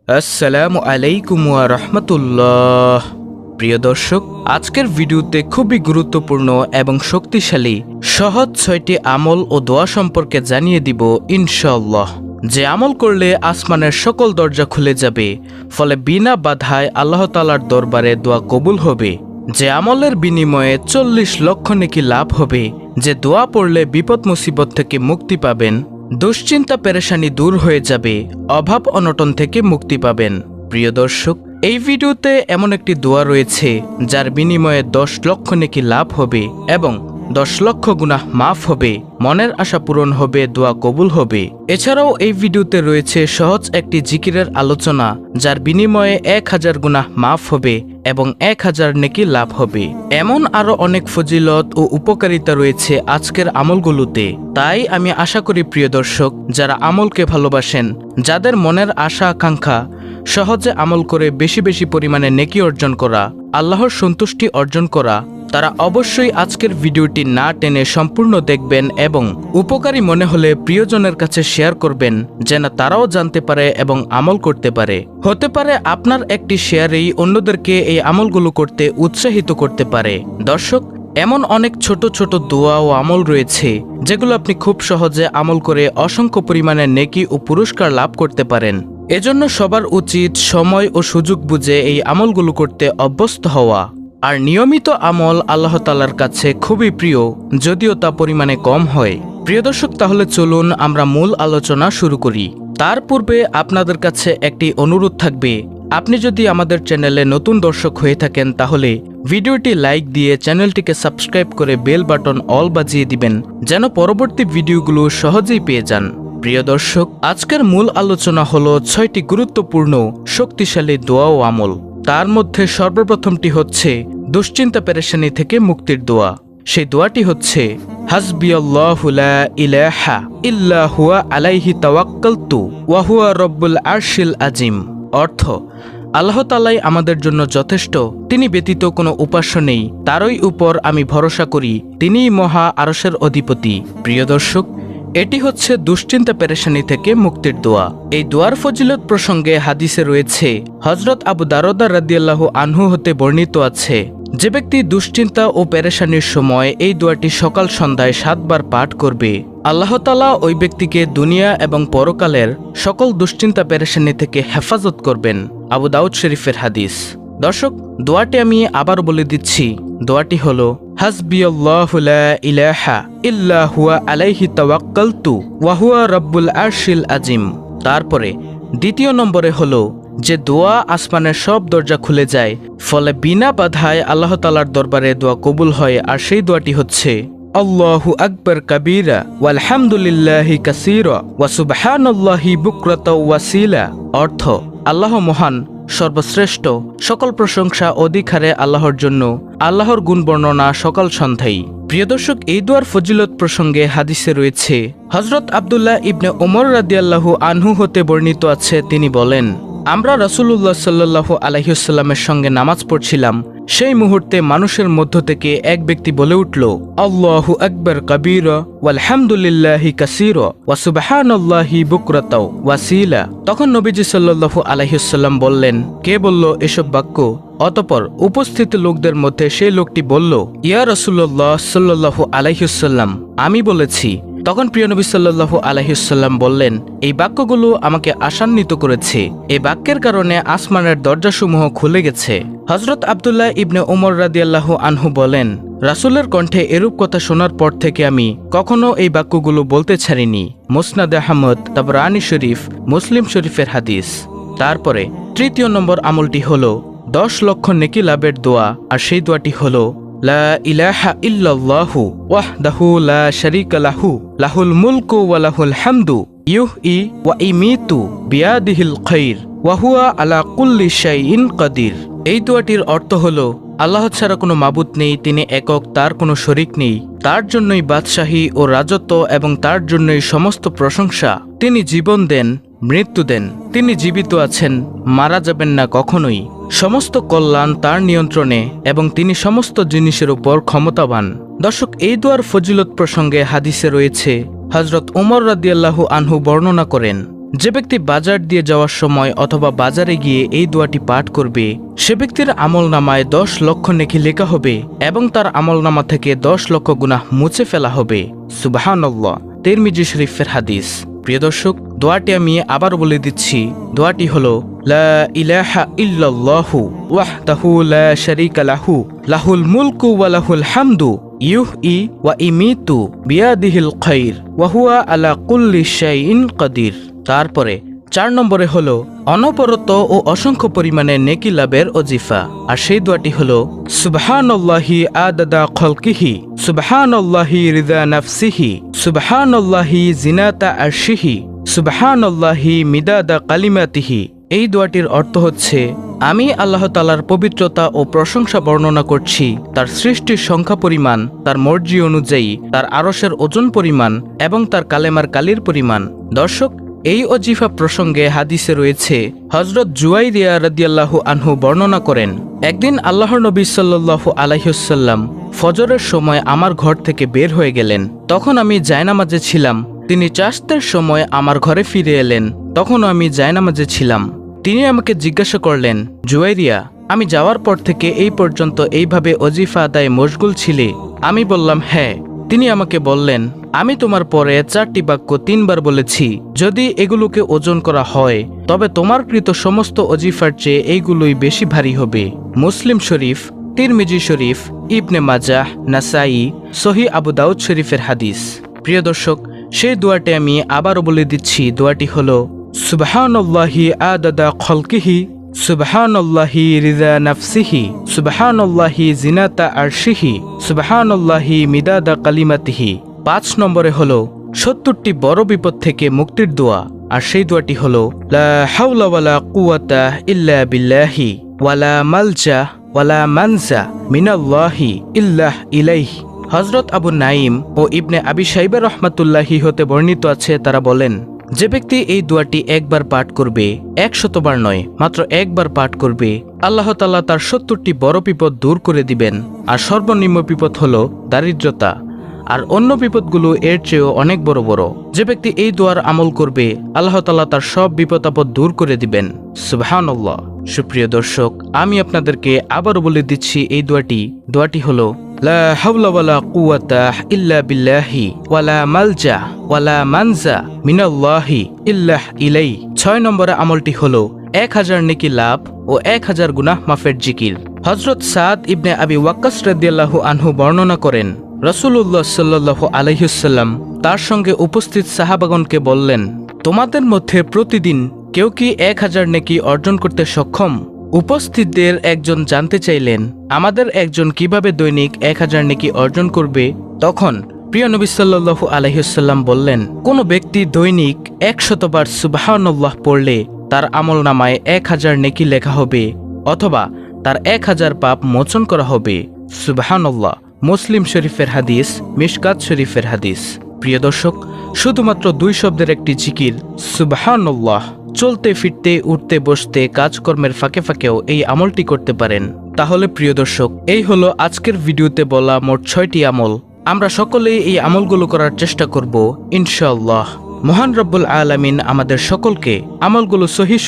আসসালামু আলাইকুম ওয়া রাহমাতুল্লাহ। প্রিয় দর্শক, আজকের ভিডিওতে খুবই গুরুত্বপূর্ণ এবং শক্তিশালী সহজ ৬টি আমল ও দোয়া সম্পর্কে জানিয়ে দিব ইনশাআল্লাহ। যে আমল করলে আসমানের সকল দরজা খুলে যাবে, ফলে বিনা বাধায় আল্লাহ তাআলার দরবারে দোয়া কবুল হবে। যে আমলের বিনিময়ে ৪০ লক্ষ নেকি লাভ হবে। যে দোয়া পড়লে বিপদ মুসিবত থেকে মুক্তি পাবেন, দুশ্চিন্তা পেরেশানি দূর হয়ে যাবে, অভাব অনটন থেকে মুক্তি পাবেন। প্রিয় দর্শক, এই ভিডিওতে এমন একটি দোয়া রয়েছে যার বিনিময়ে ১০ লক্ষ নেকি লাভ হবে এবং ১০ লক্ষ গুনাহ মাফ হবে, মনের আশা পূরণ হবে, দোয়া কবুল হবে। এছাড়াও এই ভিডিওতে রয়েছে সহজ একটি জিকিরের আলোচনা যার বিনিময়ে ১,০০০ গুনাহ মাফ হবে এবং ১,০০০ নেকি লাভ হবে। এমন আরো অনেক ফজিলত ও উপকারিতা রয়েছে আজকের আমলগুলোতে। তাই আমি আশা করি প্রিয় দর্শক, যারা আমলকে ভালোবাসেন, যাদের মনের আশা আকাঙ্ক্ষা সহজে আমল করে বেশি বেশি পরিমাণে নেকি অর্জন করা, আল্লাহর সন্তুষ্টি অর্জন করা, তারা অবশ্যই আজকের ভিডিওটি না টেনে সম্পূর্ণ দেখবেন এবং উপকারী মনে হলে প্রিয়জনের কাছে শেয়ার করবেন, যেন তারাও জানতে পারে এবং আমল করতে পারে। হতে পারে আপনার একটি শেয়ারেই অন্যদেরকে এই আমলগুলো করতে উৎসাহিত করতে পারে। দর্শক, এমন অনেক ছোট ছোট দোয়া ও আমল রয়েছে যেগুলো আপনি খুব সহজে আমল করে অসংখ্য পরিমাণে নেকি ও পুরস্কার লাভ করতে পারেন। এজন্য সবার উচিত সময় ও সুযোগ বুঝে এই আমলগুলো করতে অভ্যস্ত হওয়া। আর নিয়মিত আমল আল্লাহ তাআলার কাছে খুবই প্রিয়, যদিও তা পরিমাণে কম হয়। প্রিয় দর্শক, তাহলে চলুন আমরা মূল আলোচনা শুরু করি। তার পূর্বে আপনাদের কাছে একটি অনুরোধ থাকবে, আপনি যদি আমাদের চ্যানেলে নতুন দর্শক হয়ে থাকেন তাহলে ভিডিওটি লাইক দিয়ে চ্যানেলটিকে সাবস্ক্রাইব করে বেল বাটন অল বাজিয়ে দিবেন, যেন পরবর্তী ভিডিওগুলো সহজেই পেয়ে যান। প্রিয় দর্শক, আজকের মূল আলোচনা হলো ৬টি গুরুত্বপূর্ণ শক্তিশালী দোয়া ও আমল। তার মধ্যে সর্বপ্রথমটি হচ্ছে দুশ্চিন্তা পেরেশানি থেকে মুক্তির দোয়া। সেই দোয়াটি হচ্ছে হাসবিয়াল্লাহু লা ইলাহা ইল্লা হুয়া আলাইহি তাওয়াক্কালতু ওয়া হুয়া রব্বুল আরশিল আজিম। অর্থ, আল্লাহ তাআলাই আমাদের জন্য যথেষ্ট, তিনি ব্যতীত কোনো উপাস্য নেই, তারই উপর আমি ভরসা করি, তিনিই মহা আরশের অধিপতি। প্রিয় দর্শক, এটি হচ্ছে দুশ্চিন্তা পেরেশানি থেকে মুক্তির দোয়া। এই দোয়ার ফজিলত প্রসঙ্গে হাদিসে রয়েছে, হযরত আবু দারদা রাদিয়াল্লাহু আনহু হতে বর্ণিত আছে, যে ব্যক্তি দুশ্চিন্তা ও পেরেশানির সময় এই দোয়াটি সকাল সন্ধ্যায় ৭ বার পাঠ করবে, আল্লাহ তাআলা ওই ব্যক্তিকে দুনিয়া এবং পরকালের সকল দুশ্চিন্তা পেরেশানি থেকে হেফাজত করবেন। আবু দাউদ শরীফের হাদিস। দর্শক, দোয়াটি আমি আবার বলে দিচ্ছি। দোয়াটি হলো হাসবিয়াল্লাহু লা ইলাহা ইল্লা হুয়া আলাইহি তাওয়াক্কালতু ওয়া হুয়া রব্বুল আরশিল আজিম। তারপরে দ্বিতীয় নম্বরে হলো যে দোয়া আসমানের সব দরজা খুলে যায়, ফলে বিনা বাধায় আল্লাহ তাআলার দরবারে দোয়া কবুল হয়। আর সেই দোয়াটি হচ্ছে আল্লাহু আকবার কাবীরা ওয়ালহামদুলিল্লাহি কাসীরা ওয়া সুবহানাল্লাহি বুকরাতা ওয়াসিলা। অর্থ, আল্লাহ মহান, সর্বশ্রেষ্ঠ, সকল প্রশংসা অধিকারে আল্লাহর জন্য, আল্লাহর গুণ বর্ণনা সকাল সন্ধ্যায়। প্রিয় দর্শক, এই দোয়ার ফজিলত প্রসঙ্গে হাদিসে রয়েছে, হযরত আব্দুল্লাহ ইবনে ওমর রাদিয়াল্লাহু আনহু হতে বর্ণিত আছে, তিনি বলেন, আমরা রাসূলুল্লাহ সাল্লাল্লাহু আলাইহি ওয়াসাল্লামের সঙ্গে নামাজ পড়ছিলাম। সেই মুহূর্তে মানুষের মধ্য থেকে এক ব্যক্তি বলে উঠল, আল্লাহু আকবার কাবীরা ওয়ালহামদুলিল্লাহি কাসীরা ওয়া সুবহানাল্লাহি বুকরাতা ওয়াসিলা। তখন নবীজি সাল্লাল্লাহু আলাইহি ওয়াসাল্লাম বললেন, কে বলল এসব বাক্য? অতঃপর উপস্থিত লোকদের মধ্যে সেই লোকটি বলল, ইয়া রাসূলুল্লাহ সাল্লাল্লাহু আলাইহি ওয়াসাল্লাম, আমি বলেছি। তখন প্রিয় নবী সাল্লাল্লাহু আলাইহি ওয়াসাল্লাম বললেন, এই বাক্যগুলো আমাকে আশান্বিত করেছে। এই বাক্যের কারণে আসমানের দরজাসমূহ খুলে গেছে। হযরত আব্দুল্লাহ ইবনে ওমর রাদিয়াল্লাহু আনহু বলেন, রাসূলের কণ্ঠে এরূপ কথা শোনার পর থেকে আমি কখনো এই বাক্যগুলো বলতে ছাড়িনি। মুসনাদ আহমদ, তাবরানী শরীফ, মুসলিম শরীফের হাদিস। তারপরে তৃতীয় নম্বর আমলটি হলো ১০ লক্ষ নেকি লাভের দোয়া। আর সেই দোয়াটি হলো লা ইলাহা ইল্লাল্লাহু ওয়াহদাহু লা শারীকা লাহু লাহুল মুলকু ওয়া লাহুল হামদু ইউহয়ি ওয়া ইমীতু বিয়াদিহিল খায়র ওয়া হুয়া আলা কুল্লি শাইইন কাদির। এই দোয়াটির অর্থ হলো, আল্লাহ ছাড়া কোনো মাবুদ নেই, তিনি একক, তার কোনো শরিক নেই, তার জন্যই বাদশাহী ও রাজত্ব এবং তার জন্যই সমস্ত প্রশংসা। তিনি জীবন দেন, মৃত্যু দেন, তিনি জীবিত আছেন, মারা যাবেন না কখনোই। সমস্ত কল্যাণ তার নিয়ন্ত্রণে এবং তিনি সমস্ত জিনিসের উপর ক্ষমতাবান। দর্শক, এই দোয়ার ফজিলত প্রসঙ্গে হাদিসে রয়েছে, হযরত ওমর রাদিয়াল্লাহু আনহু বর্ণনা করেন যে ব্যক্তি বাজার দিয়ে যাওয়ার সময় অথবা বাজারে গিয়ে এই দোয়াটি পাঠ করবে সে ব্যক্তির আমলনামায় 10 লক্ষ নেকি লেখা হবে এবং তার আমলনামা থেকে 10 লক্ষ গুনাহ মুছে ফেলা হবে। সুবহানাল্লাহ। তিরমিজি শরীফের হাদিস। প্রিয় দর্শক, দোয়াটি আমি আবার বলে দিচ্ছি। দোয়াটি হলো লা ইলাহা ইল্লাল্লাহু ওয়াহদাহু লা শারীকা লাহু লাহুল মুলকু ওয়া লাহুল হামদু ইউহয়ি ওয়া ইমিতু বিয়াদিহিল খায়র ওয়া হুয়া আলা কুল্লি শাইইন কাদির। তারপরে 4 নম্বরে হলো অনবরত ও অসংখ্য পরিমাণে নেকি লাভের ওজিফা। আর সেই দোয়াটি হলো সুবহানাল্লাহি আদাদা খালকিহি সুবহানাল্লাহি রিদা নাফসিহি সুবহানাল্লাহি জিনাতা আরশিহি সুবহানাল্লাহি মিদাদা কালিমাতিহি। এই দোয়াটির অর্থ হচ্ছে, আমি আল্লাহ তাআলার পবিত্রতা ও প্রশংসা বর্ণনা করছি তার সৃষ্টির সংখ্যা পরিমাণ, তার মর্জি অনুযায়ী, তার আরশের ওজন পরিমাণ এবং তার কালেমার কালির পরিমাণ। দর্শক, এই ওজিফা প্রসঙ্গে হাদিসে রয়েছে, হযরত জুয়াইরিয়া রাদিয়াল্লাহু আনহু বর্ণনা করেন, একদিন আল্লাহর নবী সাল্লাল্লাহু আলাইহি ওয়াসাল্লাম ফজরের সময় আমার ঘর থেকে বের হয়ে গেলেন। তখন আমি জায়নামাজে ছিলাম। তিনি চাশতের সময় আমার ঘরে ফিরে এলেন। তখনও আমি জায়নামাজে ছিলাম। তিনি আমাকে জিজ্ঞাসা করলেন, জুয়াইরিয়া, আমি যাওয়ার পর থেকে এই পর্যন্ত এইভাবে ওজিফা আদায়ে মশগুল ছিলে? আমি বললাম, হ্যাঁ। তিনি আমাকে বললেন, আমি তোমার পরে 4টি বাক্য 3 বার বলেছি। যদি এগুলোকে ওজন করা হয় তবে তোমার কৃত সমস্ত ওজিফার চেয়ে এইগুলোই বেশি ভারী হবে। মুসলিম শরীফ, তিরমিজি শরীফ, ইবনে মাজাহ, নাসাই, সহিহ আবু দাউদ শরীফের হাদিস। প্রিয় দর্শক, সেই দোয়াটি আমি আবারও বলে দিচ্ছি। দোয়াটি হলো সুবহানাল্লাহি আদাদা খালকিহি সুবহানাল্লাহি রিদা নাফসিহি সুবহানাল্লাহি জিনাতা আরশিহি সুবহানাল্লাহি মিদাদা কালিমাতিহি। 5 নম্বরে হলো 70টি বড় বিপদ থেকে মুক্তির দোয়া। আর সেই দোয়াটি হলো লা হাওলা ওয়ালা কুওয়াতা ইল্লা বিল্লাহি ওয়ালা মালজা ওয়ালা মানজা মিনাল্লাহি ইল্লাহ ইলাইহি। হযরত আবু নাঈম ও ইবনে আবি শাইবা রাহমাতুল্লাহি হতে বর্ণিত আছে, তারা বলেন, যে ব্যক্তি এই দোয়াটি একবার পাঠ করবে, 100 বার নয়, মাত্র একবার পাঠ করবে, আল্লাহ তাআলা তার 70টি বড় বিপদ দূর করে দিবেন। আর সর্বনিম্ন বিপদ হলো দারিদ্রতা, আর অন্য বিপদগুলো এর চেয়েও অনেক বড় বড়। যে ব্যক্তি এই দোয়ার আমল করবে, আল্লাহ তাআলা তার সব বিপদ আপদ দূর করে দিবেন। সুবহানাল্লাহ। সুপ্রিয় দর্শক, আমি আপনাদেরকে আবারও বলে দিচ্ছি এই দোয়াটি হলো লা হাওলা ওয়ালা কুওয়াতা ইল্লা বিল্লাহি ওয়ালা মালজা ওয়ালা মানজা মিনাল্লাহি ইল্লাহ ইলাই। 6 নম্বরে আমলটি হলো 1000 নেকি লাভ ও 1000 গুনাহ মাফের জিকির। হযরত সাদ ইবনে আবি ওয়াক্কাস রাদিয়াল্লাহু আনহু বর্ণনা করেন, রাসূলুল্লাহ সাল্লাল্লাহু আলাইহি ওয়াসাল্লাম তার সঙ্গে উপস্থিত সাহাবাগণকে বললেন, তোমাদের মধ্যে প্রতিদিন কেউ কি 1000 নেকি অর্জন করতে সক্ষম? উপস্থিতদের একজন জানতে চাইলেন, আমাদের একজন কিভাবে দৈনিক 1000 নেকি অর্জন করবে? তখন প্রিয় নবী সাল্লাল্লাহু আলাইহি ওয়াসাল্লাম বললেন, কোন ব্যক্তি দৈনিক 100 বার সুবহানাল্লাহ পড়লে তার আমলনামায় 1000 নেকি লেখা হবে অথবা তার 1000 পাপ মোচন করা হবে। সুবহানাল্লাহ। মুসলিম শরীফের হাদিস, মিশকাত শরীফের হাদিস। প্রিয় দর্শক, শুধুমাত্র 2 শব্দের একটি জিকির সুবহানাল্লাহ, চলতে ফিরতে উঠতে বসতে কাজকর্মের ফাঁকে ফাঁকেও এই আমলটি করতে পারেন। তাহলে প্রিয় দর্শক, এই হলো আজকের ভিডিওতে বলা মোট 6টি আমল। আমরা সকলেই এই আমলগুলো করার চেষ্টা করব ইনশাআল্লাহ। মহান রব্বুল আলামিন আমাদের সকলকে আমলগুলো সহিহ